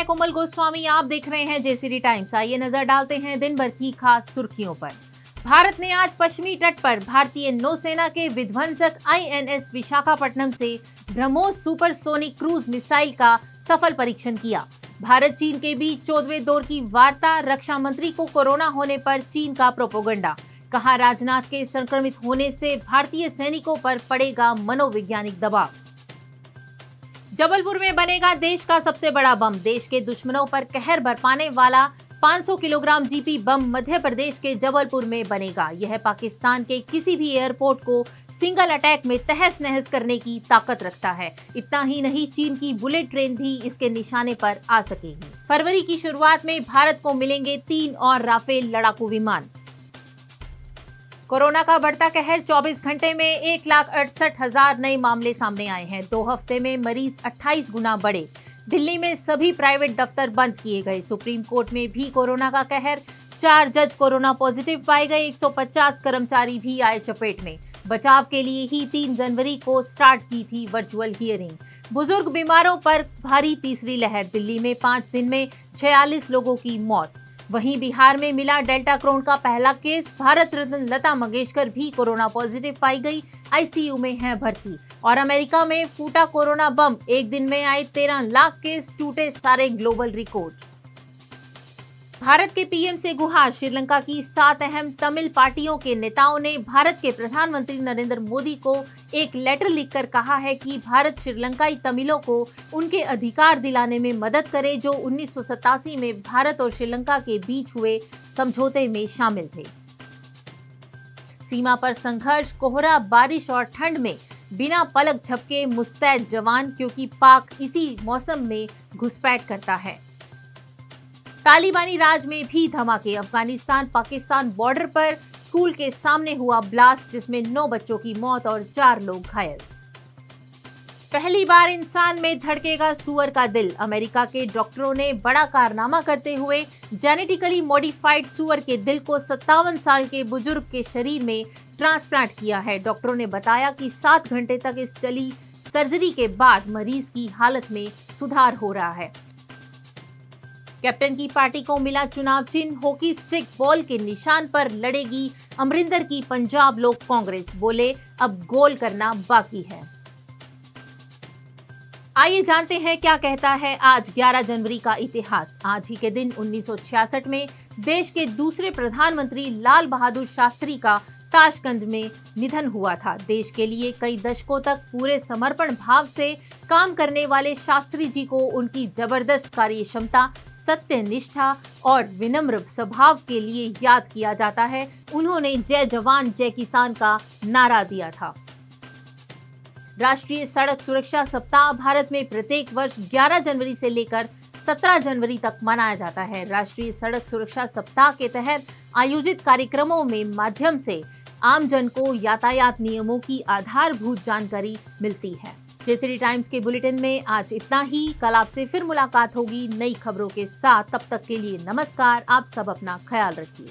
कोमल गोस्वामी, आप देख रहे हैं जेसीडी टाइम्स। आइए नजर डालते हैं दिन भर की खास सुर्खियों पर। भारत ने आज पश्चिमी तट पर भारतीय नौसेना के विध्वंसक आईएनएस विशाखापट्टनम से ब्रह्मोस सुपरसोनिक क्रूज मिसाइल का सफल परीक्षण किया। भारत चीन के बीच 14वें दौर की वार्ता, रक्षा मंत्री को कोरोना होने पर चीन का प्रोपोगंडा। कहा, राजनाथ के संक्रमित होने से भारतीय सैनिकों पर पड़ेगा मनोवैज्ञानिक दबाव। जबलपुर में बनेगा देश का सबसे बड़ा बम। देश के दुश्मनों पर कहर बरपाने वाला 500 किलोग्राम जीपी बम मध्य प्रदेश के जबलपुर में बनेगा। यह पाकिस्तान के किसी भी एयरपोर्ट को सिंगल अटैक में तहस नहस करने की ताकत रखता है। इतना ही नहीं, चीन की बुलेट ट्रेन भी इसके निशाने पर आ सकेगी। फरवरी की शुरुआत में भारत को मिलेंगे 3 और राफेल लड़ाकू विमान। कोरोना का बढ़ता कहर, 24 घंटे में 1,68,000 नए मामले सामने आए हैं। 2 हफ्ते में मरीज 28 गुना बढ़े। दिल्ली में सभी प्राइवेट दफ्तर बंद किए गए। सुप्रीम कोर्ट में भी कोरोना का कहर, 4 जज कोरोना पॉजिटिव पाए गए। 150 कर्मचारी भी आए चपेट में। बचाव के लिए ही 3 जनवरी को स्टार्ट की थी वर्चुअल हियरिंग। बुजुर्ग बीमारों पर भारी तीसरी लहर। दिल्ली में 5 दिन में 46 लोगों की मौत। वहीं बिहार में मिला डेल्टा क्रोन का पहला केस। भारत रत्न लता मंगेशकर भी कोरोना पॉजिटिव पाई गई, आईसीयू में है भर्ती। और अमेरिका में फूटा कोरोना बम, एक दिन में आए 13 लाख केस, टूटे सारे ग्लोबल रिकॉर्ड। भारत के पीएम से गुहार। श्रीलंका की 7 अहम तमिल पार्टियों के नेताओं ने भारत के प्रधानमंत्री नरेंद्र मोदी को एक लेटर लिखकर कहा है कि भारत श्रीलंकाई तमिलों को उनके अधिकार दिलाने में मदद करे, जो 1987 में भारत और श्रीलंका के बीच हुए समझौते में शामिल थे। सीमा पर संघर्ष, कोहरा, बारिश और ठंड में बिना पलक झपके मुस्तैद जवान, क्योंकि पाक इसी मौसम में घुसपैठ करता है। तालिबानी राज में भी धमाके। अफगानिस्तान पाकिस्तान बॉर्डर पर स्कूल के सामने हुआ ब्लास्ट, जिसमें 9 बच्चों की मौत और 4 लोग घायल। पहली बार इंसान में धड़केगा सुअर का दिल। अमेरिका के डॉक्टरों ने बड़ा कारनामा करते हुए जेनेटिकली मॉडिफाइड सुअर के दिल को 57 साल के बुजुर्ग के शरीर में ट्रांसप्लांट किया है। डॉक्टरों ने बताया कि 7 घंटे तक इस चली सर्जरी के बाद मरीज की हालत में सुधार हो रहा है। कैप्टन की पार्टी को मिला चुनाव चिन्ह। हॉकी स्टिक बॉल के निशान पर लड़ेगी अमरिंदर की पंजाब लोक कांग्रेस। बोले, अब गोल करना बाकी है। आइए जानते हैं क्या कहता है आज 11 जनवरी का इतिहास। आज ही के दिन 1966 में देश के दूसरे प्रधानमंत्री लाल बहादुर शास्त्री का ताशकंद में निधन हुआ था। देश के लिए कई दशकों तक पूरे समर्पण भाव से काम करने वाले शास्त्री जी को उनकी जबरदस्त कार्य क्षमता, सत्य निष्ठा और विनम्र स्वभाव के लिए याद किया जाता है। उन्होंने जय जवान जय किसान का नारा दिया था। राष्ट्रीय सड़क सुरक्षा सप्ताह भारत में प्रत्येक वर्ष 11 जनवरी से लेकर 17 जनवरी तक मनाया जाता है। राष्ट्रीय सड़क सुरक्षा सप्ताह के तहत आयोजित कार्यक्रमों में माध्यम से आमजन को यातायात नियमों की आधारभूत जानकारी मिलती है। जेसीडी टाइम्स के बुलेटिन में आज इतना ही। कल आपसे फिर मुलाकात होगी नई खबरों के साथ। तब तक के लिए नमस्कार। आप सब अपना ख्याल रखिए।